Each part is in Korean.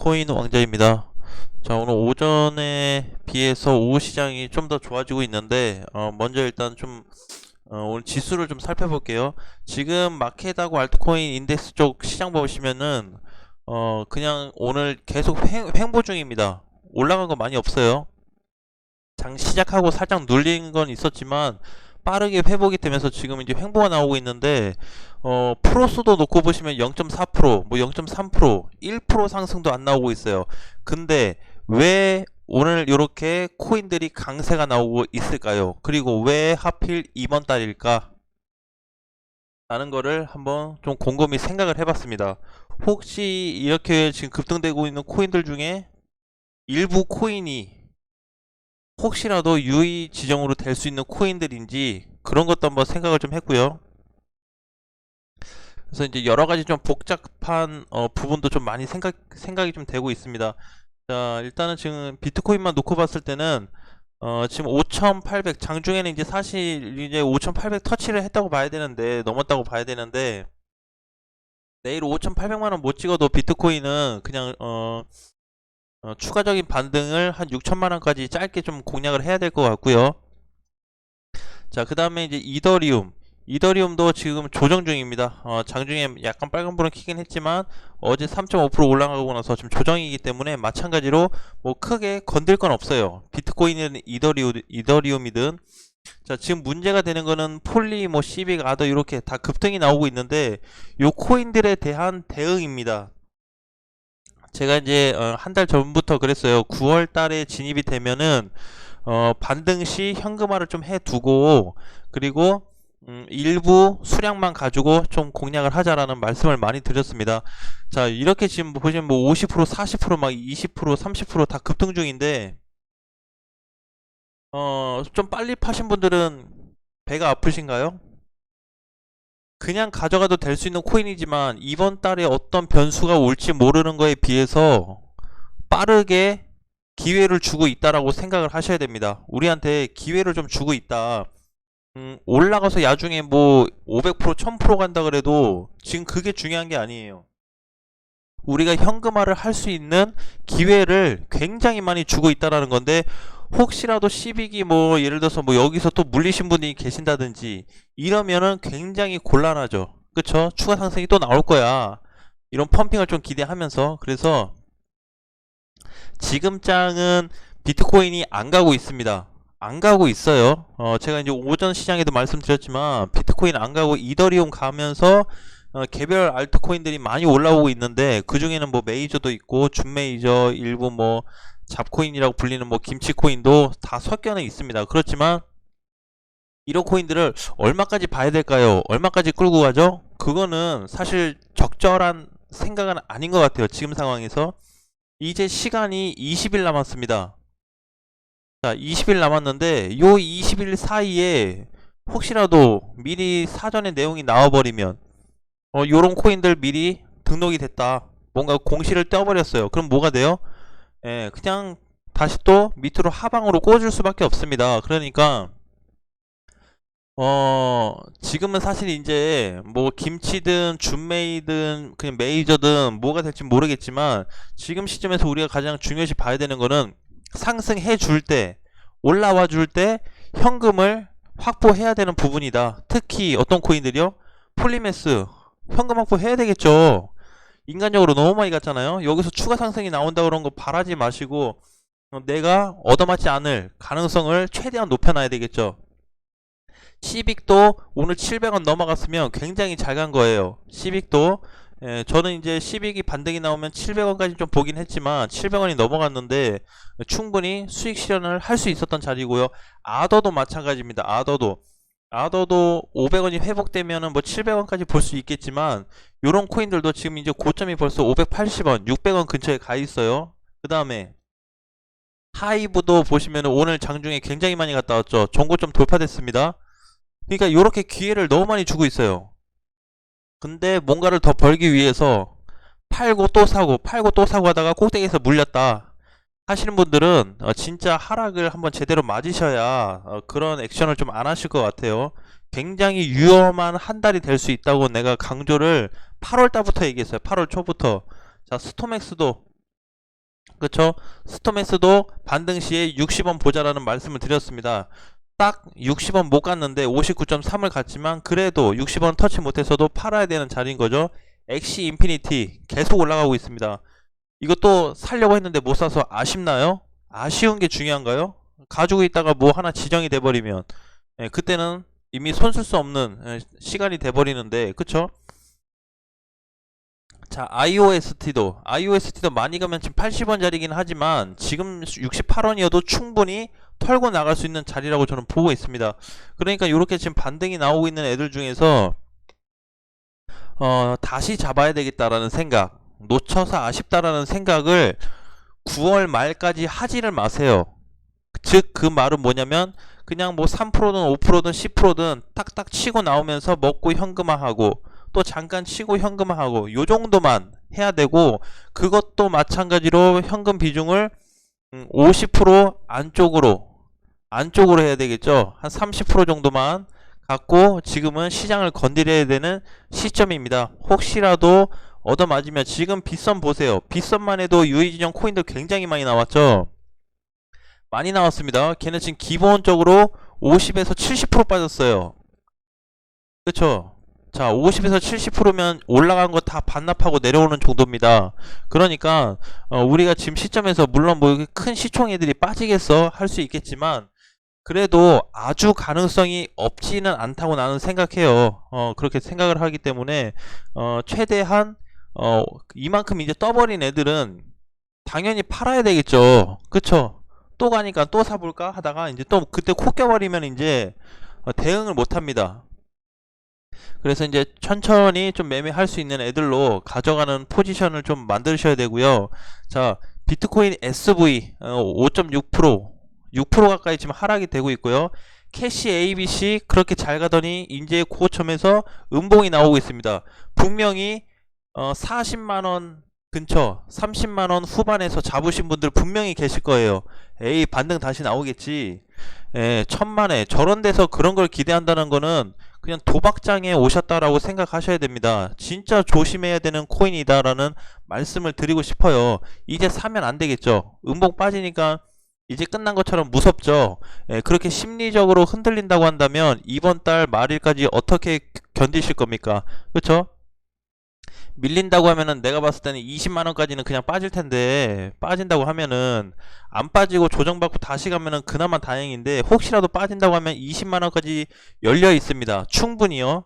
비트코인 왕자입니다. 자, 오늘 오전에 비해서 오후 시장이 좀 더 좋아지고 있는데, 먼저 일단 오늘 지수를 좀 살펴볼게요. 지금 마켓하고 알트코인 인덱스 쪽 시장 보시면은, 그냥 오늘 계속 횡보 중입니다. 올라간 거 많이 없어요. 장 시작하고 살짝 눌린 건 있었지만, 빠르게 회복이 되면서 지금 이제 횡보가 나오고 있는데, 프로수도 놓고 보시면 0.4%, 뭐 0.3%, 1% 상승도 안 나오고 있어요. 근데 왜 오늘 이렇게 코인들이 강세가 나오고 있을까요? 그리고 왜 하필 이번 달일까? 라는 거를 한번 좀 곰곰이 생각을 해봤습니다. 혹시 이렇게 지금 급등되고 있는 코인들 중에 일부 코인이 혹시라도 유의 지정으로 될 수 있는 코인들인지 그런 것도 한번 생각을 좀 했고요. 그래서 이제 여러 가지 좀 복잡한 부분도 좀 많이 생각이 좀 되고 있습니다. 자, 일단은 지금 비트코인만 놓고 봤을 때는 지금 5,800 장중에는 이제 사실 이제 5,800 터치를 했다고 봐야 되는데 넘었다고 봐야 되는데 내일 5,800만 원 못 찍어도 비트코인은 그냥 추가적인 반등을 한 6천만 원까지 짧게 좀 공략을 해야 될 것 같고요. 자, 그 다음에 이제 이더리움도 지금 조정 중입니다. 장중에 약간 빨간불은 켜긴 했지만 어제 3.5% 올라가고 나서 지금 조정이기 때문에 마찬가지로 뭐 크게 건들 건 없어요. 비트코인이든 이더리움이든. 자, 지금 문제가 되는 거는 폴리, 뭐 시빅, 아더 이렇게 다 급등이 나오고 있는데 요 코인들에 대한 대응입니다. 제가 이제 한 달 전부터 그랬어요. 9월 달에 진입이 되면은 반등 시 현금화를 좀 해두고 그리고 일부 수량만 가지고 좀 공략을 하자라는 말씀을 많이 드렸습니다. 자, 이렇게 지금 보시면 뭐 50%, 40%막 20%, 30%다 급등 중인데 좀 빨리 파신 분들은 배가 아프신가요? 그냥 가져가도 될 수 있는 코인이지만 이번 달에 어떤 변수가 올지 모르는 거에 비해서 빠르게 기회를 주고 있다라고 생각을 하셔야 됩니다. 우리한테 기회를 좀 주고 있다. 올라가서 야중에 뭐 500%, 1000% 간다 그래도 지금 그게 중요한 게 아니에요. 우리가 현금화를 할 수 있는 기회를 굉장히 많이 주고 있다라는 건데 혹시라도 시빅이 뭐 예를 들어서 뭐 여기서 또 물리신 분이 계신다든지 이러면은 굉장히 곤란하죠. 그쵸? 추가 상승이 또 나올 거야. 이런 펌핑을 좀 기대하면서 그래서 지금 장은 비트코인이 안 가고 있습니다. 안 가고 있어요. 제가 이제 오전 시장에도 말씀드렸지만 비트코인 안 가고 이더리움 가면서 개별 알트코인들이 많이 올라오고 있는데 그 중에는 뭐 메이저도 있고 준메이저 일부 뭐 잡코인이라고 불리는 뭐 김치코인도 다 섞여는 있습니다. 그렇지만 이런 코인들을 얼마까지 봐야 될까요? 얼마까지 끌고 가죠? 그거는 사실 적절한 생각은 아닌 것 같아요. 지금 상황에서. 이제 시간이 20일 남았습니다. 자, 20일 남았는데 요 20일 사이에 혹시라도 미리 사전에 내용이 나와버리면 요런 코인들 미리 등록이 됐다. 뭔가 공시를 떼어버렸어요. 그럼 뭐가 돼요? 예, 그냥 다시 또 밑으로 하방으로 꽂을 수밖에 없습니다. 그러니까 지금은 사실 이제 뭐 김치든 준메이든 그냥 메이저든 뭐가 될지 모르겠지만 지금 시점에서 우리가 가장 중요시 봐야 되는 거는 상승해 줄 때, 올라와 줄 때 현금을 확보해야 되는 부분이다. 특히 어떤 코인들이요? 폴리메스 현금 확보해야 되겠죠. 인간적으로 너무 많이 갔잖아요. 여기서 추가 상승이 나온다 그런 거 바라지 마시고 내가 얻어맞지 않을 가능성을 최대한 높여놔야 되겠죠. 시빅도 오늘 700원 넘어갔으면 굉장히 잘 간 거예요. 시빅도 저는 이제 시빅이 반등이 나오면 700원까지 좀 보긴 했지만 700원이 넘어갔는데 충분히 수익 실현을 할 수 있었던 자리고요. 아더도 마찬가지입니다. 아더도 500원이 회복되면은 뭐 700원까지 볼 수 있겠지만 요런 코인들도 지금 이제 고점이 벌써 580원, 600원 근처에 가 있어요. 그 다음에 하이브도 보시면 오늘 장중에 굉장히 많이 갔다 왔죠. 전고점 돌파됐습니다. 그러니까 이렇게 기회를 너무 많이 주고 있어요. 근데 뭔가를 더 벌기 위해서 팔고 또 사고 팔고 또 사고 하다가 꼭대기에서 물렸다 하시는 분들은 진짜 하락을 한번 제대로 맞으셔야 그런 액션을 좀 안 하실 것 같아요. 굉장히 위험한 한 달이 될 수 있다고 내가 강조를 8월 달부터 얘기했어요. 8월 초부터. 자, 스토맥스도 그쵸? 스톰에서도 반등 시에 60원 보자라는 말씀을 드렸습니다. 딱 60원 못 갔는데 59.3을 갔지만 그래도 60원 터치 못해서도 팔아야 되는 자리인 거죠. 엑시 인피니티 계속 올라가고 있습니다. 이것도 살려고 했는데 못 사서 아쉽나요? 아쉬운 게 중요한가요? 가지고 있다가 뭐 하나 지정이 돼버리면 그때는 이미 손쓸 수 없는 시간이 돼버리는데, 그쵸? 자, IOST도 많이 가면 지금 80원짜리긴 하지만 지금 68원이어도 충분히 털고 나갈 수 있는 자리라고 저는 보고 있습니다. 그러니까 이렇게 지금 반등이 나오고 있는 애들 중에서 다시 잡아야 되겠다라는 생각, 놓쳐서 아쉽다라는 생각을 9월 말까지 하지를 마세요. 즉 그 말은 뭐냐면 그냥 뭐 3%든 5%든 10%든 딱딱 치고 나오면서 먹고 현금화하고 또 잠깐 치고 현금화하고 요 정도만 해야 되고, 그것도 마찬가지로 현금 비중을 50% 안쪽으로 해야 되겠죠. 한 30% 정도만 갖고 지금은 시장을 건드려야 되는 시점입니다. 혹시라도 얻어맞으면 지금 빗선 보세요. 빗선만 해도 유의진영 코인들 굉장히 많이 나왔죠. 많이 나왔습니다. 걔는 지금 기본적으로 50에서 70% 빠졌어요. 그쵸? 자, 50에서 70%면 올라간 거 다 반납하고 내려오는 정도입니다. 그러니까 우리가 지금 시점에서 물론 뭐 큰 시총 애들이 빠지겠어 할 수 있겠지만 그래도 아주 가능성이 없지는 않다고 나는 생각해요. 그렇게 생각을 하기 때문에 최대한 이만큼 이제 떠버린 애들은 당연히 팔아야 되겠죠. 그쵸? 또 가니까 또 사볼까 하다가 이제 또 그때 코 껴버리면 이제 대응을 못 합니다. 그래서 이제 천천히 좀 매매할 수 있는 애들로 가져가는 포지션을 좀 만드셔야 되고요. 자, 비트코인 SV 5.6% 6% 가까이 지금 하락이 되고 있고요. 캐시 ABC 그렇게 잘 가더니 이제 고점에서 음봉이 나오고 있습니다. 분명히 40만원 근처 30만원 후반에서 잡으신 분들 분명히 계실 거예요. 에이, 반등 다시 나오겠지. 천만에 저런 데서 그런 걸 기대한다는 거는 그냥 도박장에 오셨다라고 생각하셔야 됩니다. 진짜 조심해야 되는 코인이다라는 말씀을 드리고 싶어요. 이제 사면 안 되겠죠. 음봉 빠지니까 이제 끝난 것처럼 무섭죠. 그렇게 심리적으로 흔들린다고 한다면 이번 달 말일까지 어떻게 견디실 겁니까? 그쵸? 밀린다고 하면은 내가 봤을 때는 20만원까지는 그냥 빠질 텐데, 빠진다고 하면은 안 빠지고 조정받고 다시 가면은 그나마 다행인데 혹시라도 빠진다고 하면 20만원까지 열려 있습니다. 충분히요.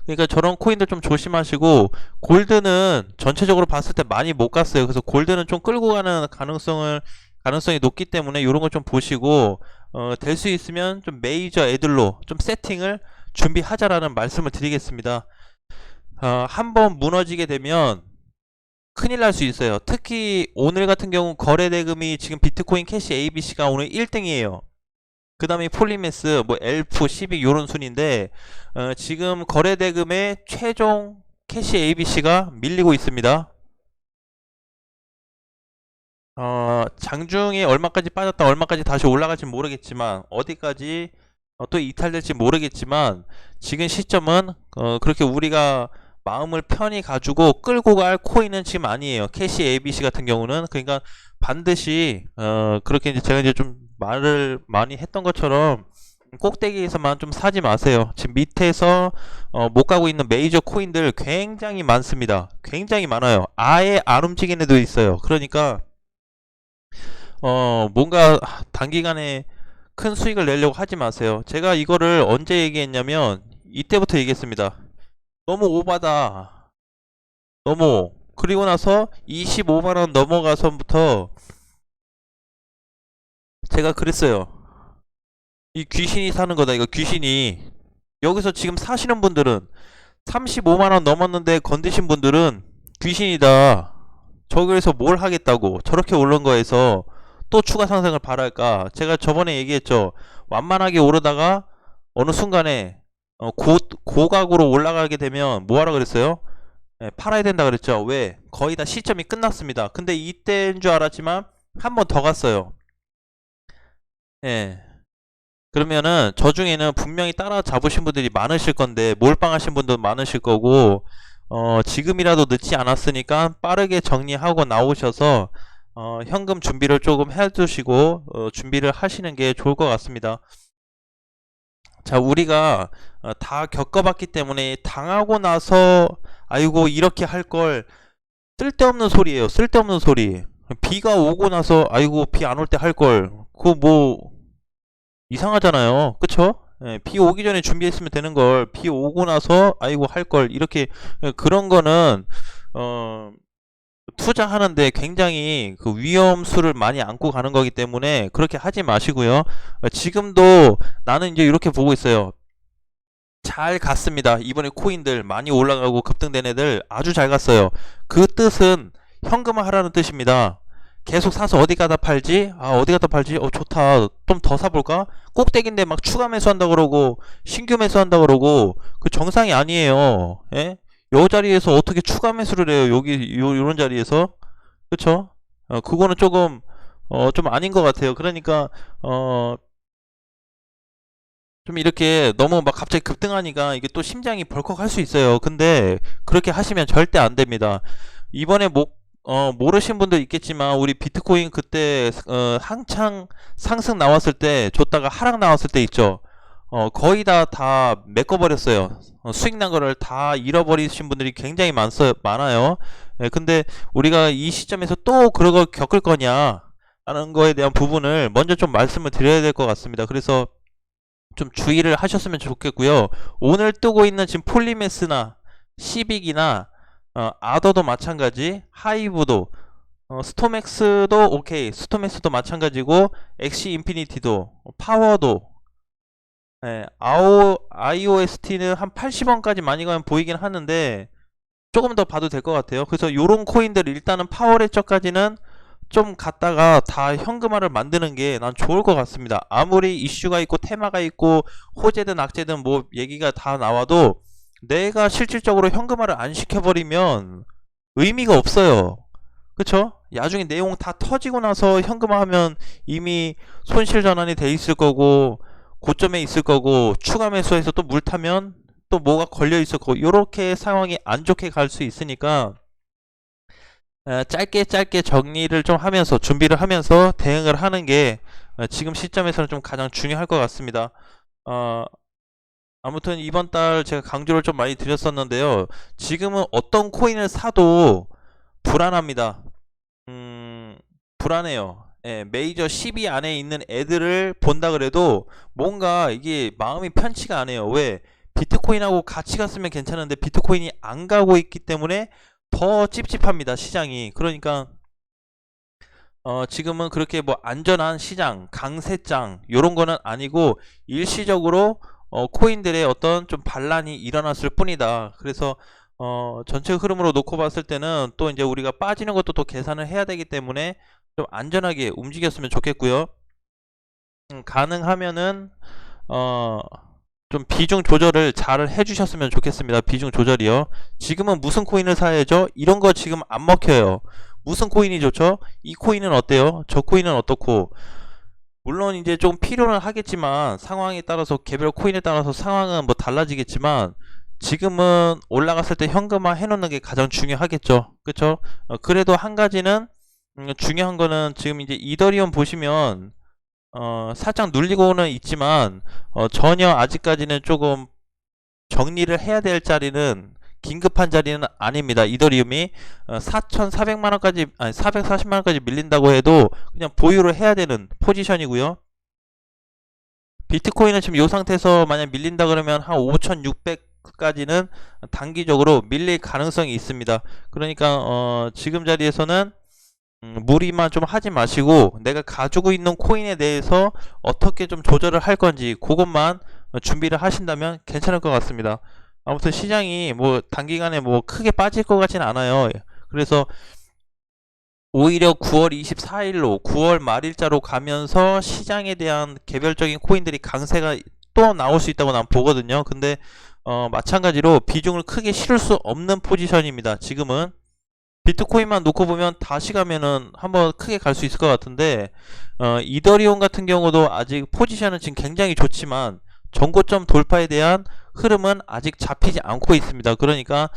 그러니까 저런 코인들 좀 조심하시고, 골드는 전체적으로 봤을 때 많이 못 갔어요. 그래서 골드는 좀 끌고 가는 가능성이 높기 때문에 이런 거 좀 보시고 될 수 있으면 좀 메이저 애들로 좀 세팅을 준비하자라는 말씀을 드리겠습니다. 한번 무너지게 되면 큰일 날 수 있어요. 특히 오늘 같은 경우 거래 대금이 지금 비트코인 캐시 ABC가 오늘 1등이에요. 그 다음에 폴리메스, 뭐 엘프, 시빅 요런 순인데 지금 거래 대금의 최종 캐시 ABC가 밀리고 있습니다. 장중에 얼마까지 빠졌다 얼마까지 다시 올라갈지 모르겠지만 어디까지 또 이탈될지 모르겠지만 지금 시점은 그렇게 우리가 마음을 편히 가지고 끌고 갈 코인은 지금 아니에요. 캐시 ABC 같은 경우는. 그러니까 반드시 그렇게 이제 제가 이제 좀 말을 많이 했던 것처럼 꼭대기에서만 좀 사지 마세요. 지금 밑에서 못 가고 있는 메이저 코인들 굉장히 많습니다. 굉장히 많아요. 아예 안 움직이는 애도 있어요. 그러니까 뭔가 단기간에 큰 수익을 내려고 하지 마세요. 제가 이거를 언제 얘기했냐면 이때부터 얘기했습니다. 너무 오바다. 너무. 그리고 나서 25만원 넘어가서부터 제가 그랬어요. 이 귀신이 사는 거다. 이거 귀신이. 여기서 지금 사시는 분들은 35만원 넘었는데 건드신 분들은 귀신이다. 저기에서 뭘 하겠다고 저렇게 오른 거에서 또 추가 상승을 바랄까. 제가 저번에 얘기했죠. 완만하게 오르다가 어느 순간에 고각으로 올라가게 되면 뭐하라 그랬어요? 팔아야 된다 그랬죠. 왜? 거의 다 시점이 끝났습니다. 근데 이때인 줄 알았지만 한 번 더 갔어요. 예. 그러면은 저 중에는 분명히 따라 잡으신 분들이 많으실 건데 몰빵하신 분도 많으실 거고 지금이라도 늦지 않았으니까 빠르게 정리하고 나오셔서 현금 준비를 조금 해두시고 준비를 하시는 게 좋을 것 같습니다. 자, 우리가 다 겪어봤기 때문에 당하고 나서 아이고 이렇게 할 걸, 쓸데없는 소리예요. 쓸데없는 소리. 비가 오고 나서 아이고 비 안 올 때 할 걸, 그거 뭐 이상하잖아요. 그쵸? 예, 비 오기 전에 준비했으면 되는 걸 비 오고 나서 아이고 할 걸, 이렇게 그런 거는 어 투자하는데 굉장히 그 위험수를 많이 안고 가는 거기 때문에 그렇게 하지 마시고요. 지금도 나는 이제 이렇게 보고 있어요. 잘 갔습니다. 이번에 코인들 많이 올라가고 급등된 애들 아주 잘 갔어요. 그 뜻은 현금화 하라는 뜻입니다. 계속 사서 어디 가다 팔지? 아, 어디 가다 팔지? 좋다. 좀 더 사볼까? 꼭대기인데 막 추가 매수한다 그러고 신규 매수한다 그러고 그 정상이 아니에요. 예? 요 자리에서 어떻게 추가 매수를 해요? 여기 요런 자리에서. 그쵸? 그거는 조금 좀 아닌 것 같아요. 그러니까 좀 이렇게 너무 막 갑자기 급등하니까 이게 또 심장이 벌컥할 수 있어요. 근데 그렇게 하시면 절대 안 됩니다. 이번에 모르신 분도 있겠지만 우리 비트코인 그때 한창 상승 나왔을 때 줬다가 하락 나왔을 때 있죠. 거의 다 메꿔버렸어요. 수익 난 거를 다 잃어버리신 분들이 굉장히 많아요. 예, 근데 우리가 이 시점에서 또 그런 걸 겪을 거냐 라는 거에 대한 부분을 먼저 좀 말씀을 드려야 될 것 같습니다. 그래서 좀 주의를 하셨으면 좋겠고요. 오늘 뜨고 있는 지금 폴리메스나 시빅이나 아더도 마찬가지, 하이브도, 스토맥스도 오케이, 스토맥스도 마찬가지고, 엑시 인피니티도, 파워도, 예, IOST는 한 80원까지 많이 가면 보이긴 하는데 조금 더 봐도 될 것 같아요. 그래서 요런 코인들 일단은 파워레저까지는 좀 갔다가 다 현금화를 만드는 게 난 좋을 것 같습니다. 아무리 이슈가 있고 테마가 있고 호재든 악재든 뭐 얘기가 다 나와도 내가 실질적으로 현금화를 안 시켜버리면 의미가 없어요. 그쵸? 나중에 내용 다 터지고 나서 현금화하면 이미 손실 전환이 돼 있을 거고 고점에 있을 거고 추가 매수해서 또 물 타면 또 뭐가 걸려 있을 거고, 요렇게 상황이 안 좋게 갈 수 있으니까 짧게 짧게 정리를 좀 하면서 준비를 하면서 대응을 하는 게 지금 시점에서는 좀 가장 중요할 것 같습니다. 아무튼 이번 달 제가 강조를 좀 많이 드렸었는데요. 지금은 어떤 코인을 사도 불안합니다. 불안해요. 예, 메이저 10위 안에 있는 애들을 본다 그래도 뭔가 이게 마음이 편치가 않아요. 왜? 비트코인하고 같이 갔으면 괜찮은데 비트코인이 안 가고 있기 때문에 더 찝찝합니다, 시장이. 그러니까 지금은 그렇게 뭐 안전한 시장, 강세장 요런 거는 아니고 일시적으로 코인들의 어떤 좀 반란이 일어났을 뿐이다. 그래서 전체 흐름으로 놓고 봤을 때는 또 이제 우리가 빠지는 것도 또 계산을 해야 되기 때문에 좀 안전하게 움직였으면 좋겠고요. 가능하면은 좀 비중 조절을 잘 해주셨으면 좋겠습니다. 비중 조절이요. 지금은 무슨 코인을 사야죠? 이런 거 지금 안 먹혀요. 무슨 코인이 좋죠? 이 코인은 어때요? 저 코인은 어떻고? 물론 이제 좀 필요는 하겠지만 상황에 따라서 개별 코인에 따라서 상황은 뭐 달라지겠지만 지금은 올라갔을 때 현금화 해놓는 게 가장 중요하겠죠. 그쵸? 그래도 한 가지는 중요한 거는 지금 이제 이더리움 보시면 살짝 눌리고는 있지만 전혀 아직까지는 조금 정리를 해야 될 자리는, 긴급한 자리는 아닙니다. 이더리움이 4,400만원까지 아니 440만원까지 밀린다고 해도 그냥 보유를 해야 되는 포지션이고요. 비트코인은 지금 이 상태에서 만약 밀린다 그러면 한 5,600까지는 단기적으로 밀릴 가능성이 있습니다. 그러니까 지금 자리에서는 무리만 좀 하지 마시고 내가 가지고 있는 코인에 대해서 어떻게 좀 조절을 할 건지 그것만 준비를 하신다면 괜찮을 것 같습니다. 아무튼 시장이 뭐 단기간에 뭐 크게 빠질 것 같진 않아요. 그래서 오히려 9월 24일로 9월 말일자로 가면서 시장에 대한 개별적인 코인들이 강세가 또 나올 수 있다고 난 보거든요. 근데 마찬가지로 비중을 크게 실을 수 없는 포지션입니다. 지금은 비트코인만 놓고 보면 다시 가면은 한번 크게 갈 수 있을 것 같은데 이더리움 같은 경우도 아직 포지션은 지금 굉장히 좋지만 전고점 돌파에 대한 흐름은 아직 잡히지 않고 있습니다. 그러니까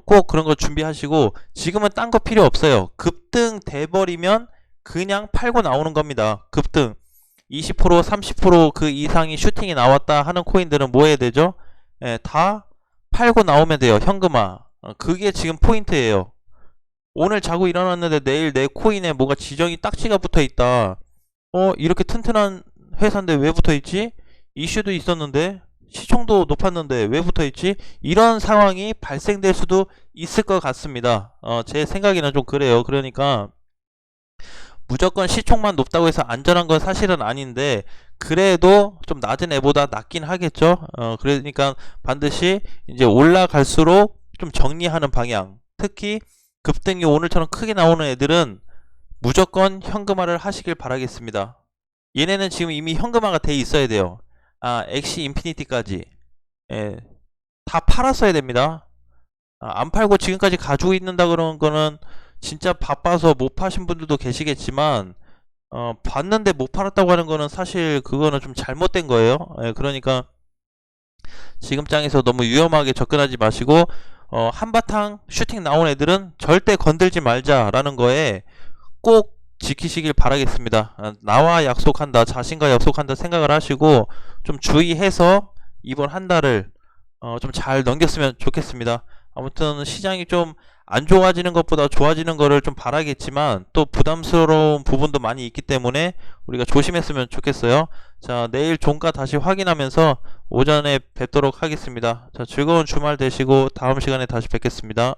꼭 그런 거 준비하시고 지금은 딴 거 필요 없어요. 급등 돼버리면 그냥 팔고 나오는 겁니다. 급등 20% 30% 이상이 슈팅이 나왔다 하는 코인들은 뭐 해야 되죠? 예, 다 팔고 나오면 돼요. 현금화. 그게 지금 포인트예요. 오늘 자고 일어났는데 내일 내 코인에 뭐가 지정이 딱지가 붙어 있다. 이렇게 튼튼한 회사인데 왜 붙어 있지? 이슈도 있었는데 시총도 높았는데 왜 붙어 있지? 이런 상황이 발생될 수도 있을 것 같습니다. 제 생각에는 좀 그래요. 그러니까 무조건 시총만 높다고 해서 안전한 건 사실은 아닌데 그래도 좀 낮은 애보다 낫긴 하겠죠. 그러니까 반드시 이제 올라갈수록 좀 정리하는 방향. 특히 급등이 오늘처럼 크게 나오는 애들은 무조건 현금화를 하시길 바라겠습니다. 얘네는 지금 이미 현금화가 돼 있어야 돼요. 엑시 인피니티까지. 예, 다 팔았어야 됩니다. 안 팔고 지금까지 가지고 있는다 그런 거는 진짜 바빠서 못 파신 분들도 계시겠지만 봤는데 못 팔았다고 하는 거는 사실 그거는 좀 잘못된 거예요. 예, 그러니까 지금 장에서 너무 위험하게 접근하지 마시고 한바탕 슈팅 나온 애들은 절대 건들지 말자라는 거에 꼭 지키시길 바라겠습니다. 나와 약속한다, 자신과 약속한다 생각을 하시고 좀 주의해서 이번 한 달을 좀 잘 넘겼으면 좋겠습니다. 아무튼 시장이 좀 안 좋아지는 것보다 좋아지는 거를 좀 바라겠지만 또 부담스러운 부분도 많이 있기 때문에 우리가 조심했으면 좋겠어요. 자, 내일 종가 다시 확인하면서 오전에 뵙도록 하겠습니다. 자, 즐거운 주말 되시고 다음 시간에 다시 뵙겠습니다.